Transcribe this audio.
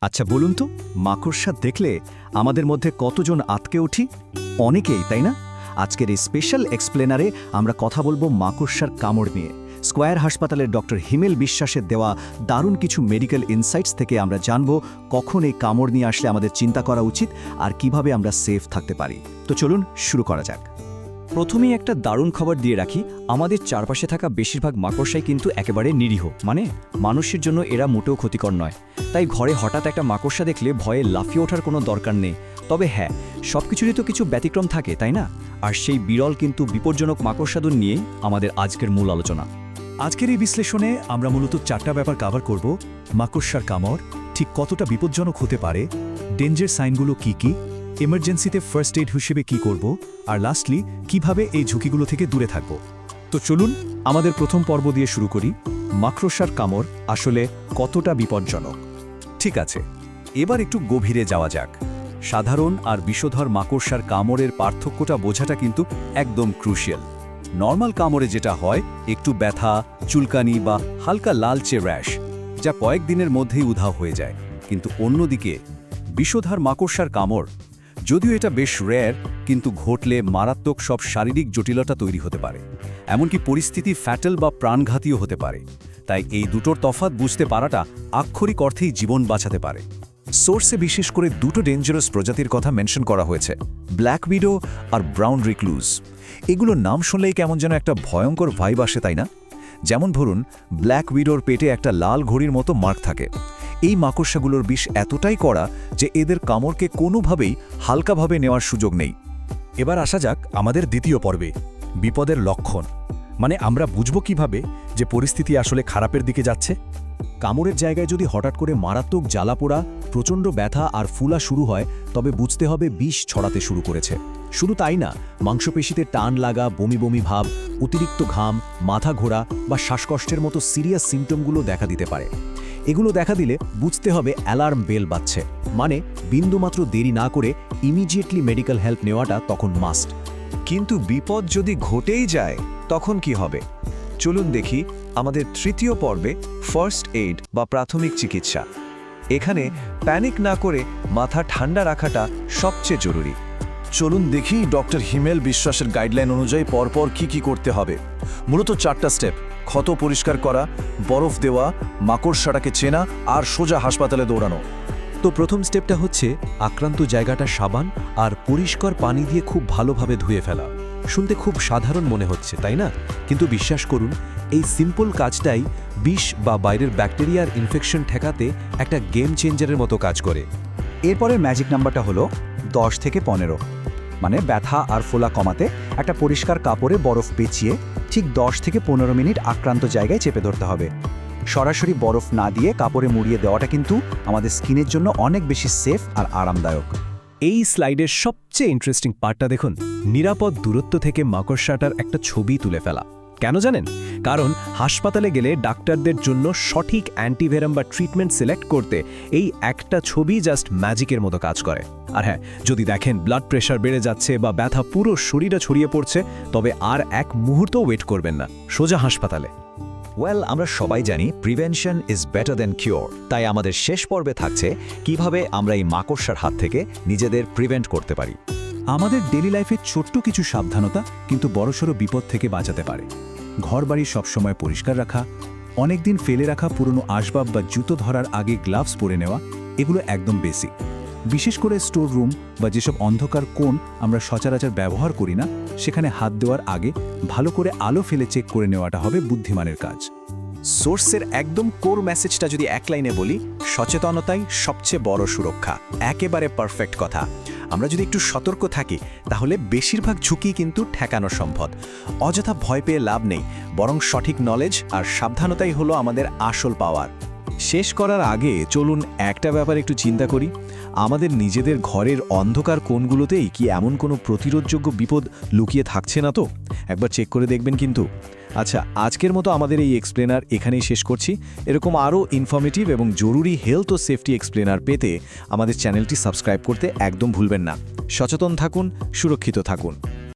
আচ্ছা বলুন তো, মাকড়সা দেখলে আমাদের মধ্যে কতজন আতকে উঠি? অনেকেই, তাই না? আজকের এই স্পেশাল এক্সপ্লেনারে আমরা কথা বলবো মাকড়সার কামড় নিয়ে। স্কয়ার হাসপাতালের ডক্টর হিমেল বিশ্বাসের দেওয়া দারুণ কিছু মেডিকেল ইনসাইটস থেকে আমরা জানব কখন এই কামড় নিয়ে আসলে আমাদের চিন্তা করা উচিত আর কিভাবে আমরা সেফ থাকতে পারি। তো চলুন শুরু করা যাক। প্রথমেই একটা দারুণ খবর দিয়ে রাখি, আমাদের চারপাশে থাকা বেশিরভাগ মাকড়সাই কিন্তু একেবারে নিরীহ, মানে মানুষের জন্য এরা মোটেও ক্ষতিকর নয়। তাই ঘরে হঠাৎ একটা মাকড়সা দেখলে ভয়ে লাফিয়ে ওঠার কোনো দরকার নেই। তবে হ্যাঁ, সব কিছুরই তো কিছু ব্যতিক্রম থাকে, তাই না? আর সেই বিরল কিন্তু বিপজ্জনক মাকড়সাদের নিয়েই আমাদের আজকের মূল আলোচনা। আজকের এই বিশ্লেষণে আমরা মূলত চারটা ব্যাপার কভার করব। মাকড়সার কামড় ঠিক কতটা বিপজ্জনক হতে পারে, ডেঞ্জার সাইনগুলো কি কি, এমার্জেন্সিতে ফার্স্ট এইড হিসেবে কি করব, আর লাস্টলি কিভাবে এই ঝুঁকিগুলো থেকে দূরে থাকব। তো চলুন আমাদের প্রথম পর্ব দিয়ে শুরু করি। মাকড়সার কামড় আসলে কতটা বিপজ্জনক। ঠিক আছে, এবার একটু গভীরে যাওয়া যাক। সাধারণ আর বিষধর মাকড়সার কামড়ের পার্থক্যটা বোঝাটা কিন্তু একদম ক্রুশিয়াল। নর্মাল কামড়ে যেটা হয়, একটু ব্যথা, চুলকানি বা হালকা লালচে র্যাশ, যা কয়েকদিনের মধ্যেই উধাও হয়ে যায়। কিন্তু অন্যদিকে বিষধর মাকড়সার কামড়, যদিও এটা বেশ রেয়ার, কিন্তু ঘটলে মারাত্মক সব শারীরিক জটিলতা তৈরি হতে পারে। এমনকি পরিস্থিতি ফ্যাটাল বা প্রাণঘাতীও হতে পারে। তাই এই দুটোর তফাৎ বুঝতে পারাটা আক্ষরিক অর্থেই জীবন বাঁচাতে পারে। সোর্সে বিশেষ করে দুটো ডেঞ্জারাস প্রজাতির কথা মেনশন করা হয়েছে, ব্ল্যাক উইডো আর ব্রাউন রিক্লুজ। এগুলো নাম শুনলেই কেমন যেন একটা ভয়ঙ্কর ভাইব আসে, তাই না? যেমন ধরুন, ব্ল্যাক উইডোর পেটে একটা লাল ঘড়ির মতো মার্ক থাকে। এই মাকড়সাগুলোর বিষ এতটাই কড়া যে এদের কামড়কে কোনোভাবেই হালকাভাবে নেওয়ার সুযোগ নেই। এবার আসা যাক আমাদের দ্বিতীয় পর্বে, বিপদের লক্ষণ। মানে আমরা বুঝব কিভাবে যে পরিস্থিতি আসলে খারাপের দিকে যাচ্ছে। কামড়ের জায়গায় যদি হঠাৎ করে মারাত্মক জ্বালাপোড়া, প্রচণ্ড ব্যথা আর ফুলা শুরু হয়, তবে বুঝতে হবে বিষ ছড়াতে শুরু করেছে। শুধু তাই না, মাংসপেশিতে টান লাগা, বমি বমি ভাব, অতিরিক্ত ঘাম, মাথা ঘোরা বা শ্বাসকষ্টের মতো সিরিয়াস সিমটমগুলো দেখা দিতে পারে। এগুলো দেখা দিলে বুঝতে হবে অ্যালার্ম বেল বাজছে, মানে বিন্দুমাত্র দেরি না করে ইমিডিয়েটলি মেডিকেল হেল্প নেওয়াটা তখন মাস্ট। কিন্তু বিপদ যদি ঘটেই যায়, তখন কি হবে? চলুন দেখি আমাদের তৃতীয় পর্বে, ফার্স্ট এইড বা প্রাথমিক চিকিৎসা। এখানে প্যানিক না করে মাথা ঠান্ডা রাখাটা সবচেয়ে জরুরি। চলুন দেখি ডক্টর হিমেল বিশ্বাসের গাইডলাইন অনুযায়ী পরপর কি করতে হবে। মূলত চারটা স্টেপ: ক্ষত পরিষ্কার করা, বরফ দেওয়া, মাকড়সাটাকে চেনা আর সোজা হাসপাতালে দৌড়ানো। তো প্রথম স্টেপটা হচ্ছে আক্রান্ত জায়গাটা সাবান আর পরিষ্কার পানি দিয়ে খুব ভালোভাবে ধুয়ে ফেলা। শুনতে খুব সাধারণ মনে হচ্ছে, তাই না? কিন্তু বিশ্বাস করুন, এই সিম্পল কাজটাই বিষ বা বাইরের ব্যাকটেরিয়ার ইনফেকশন ঠেকাতে একটা গেম চেঞ্জারের মতো কাজ করে। এরপরের ম্যাজিক নাম্বারটা হলো 10 থেকে 15, মানে ব্যথা আর ফোলা কমাতে একটা পরিষ্কার কাপড়ে বরফ পেঁচিয়ে ঠিক 10 থেকে 15 মিনিট আক্রান্ত জায়গায় চেপে ধরতে হবে। সরাসরি বরফ না দিয়ে কাপড়ে মুড়িয়ে দেওয়াটা কিন্তু আমাদের স্কিনের জন্য অনেক বেশি সেফ আর আরামদায়ক। এই স্লাইডের সবচেয়ে ইন্টারেস্টিং পার্টটা দেখুন, নিরাপদ দূরত্ব থেকে মাকড়সাটার একটা ছবি তুলে ফেলা। কেন জানেন? কারণ হাসপাতালে গেলে ডাক্তারদের জন্য সঠিক অ্যান্টিভেরাম বা ট্রিটমেন্ট সিলেক্ট করতে এই একটা ছবি জাস্ট ম্যাজিকের মতো কাজ করে। আর হ্যাঁ, যদি দেখেন ব্লাড প্রেশার বেড়ে যাচ্ছে বা ব্যথা পুরো শরীরে ছড়িয়ে পড়ছে, তবে আর এক মুহূর্ত ওয়েট করবেন না, সোজা হাসপাতালে। আমরা সবাই জানি prevention is better than cure. তাই আমাদের শেষ পর্বে থাকছে কিভাবে আমরা এই মাকড়সার হাত থেকে নিজেদের প্রিভেন্ট করতে পারি। আমাদের ডেলি লাইফে ছোট্ট কিছু সাবধানতা কিন্তু বড়সড় বিপদ থেকে বাঁচাতে পারে। ঘরবাড়ি সবসময় পরিষ্কার রাখা, অনেকদিন ফেলে রাখা পুরনো আসবাব বা জুতো ধরার আগে গ্লাভস পরে নেওয়া, এগুলো একদম বেসিক। বিশেষ করে স্টোর রুম বা যেসব অন্ধকার কোণ আমরা সচরাচর ব্যবহার করি না, সেখানে হাত দেওয়ার আগে ভালো করে আলো ফেলে চেক করে নেওয়াটা হবে বুদ্ধিমানের কাজ। সোর্সের একদম কোর মেসেজটা যদি এক লাইনে বলি, সচেতনতাই সবচেয়ে বড় সুরক্ষা। একেবারে পারফেক্ট কথা। আমরা যদি একটু সতর্ক থাকি, তাহলে বেশিরভাগ ঝুঁকি কিন্তু ঠেকানো সম্ভব। অযথা ভয় পেয়ে লাভ নেই, বরং সঠিক নলেজ আর সাবধানতাই হলো আমাদের আসল পাওয়ার। শেষ করার আগে চলুন একটা ব্যাপার একটু চিন্তা করি। আমাদের নিজেদের ঘরের অন্ধকার কোণগুলোতেই কি এমন কোনো প্রতিরোধযোগ্য বিপদ লুকিয়ে থাকছে না তো? একবার চেক করে দেখবেন কিন্তু। আচ্ছা, আজকের মতো আমাদের এই এক্সপ্লেনার এখানেই শেষ করছি। এরকম আরও ইনফরমেটিভ এবং জরুরি হেলথ ও সেফটি এক্সপ্লেনার পেতে আমাদের চ্যানেলটি সাবস্ক্রাইব করতে একদম ভুলবেন না। সচেতন থাকুন, সুরক্ষিত থাকুন।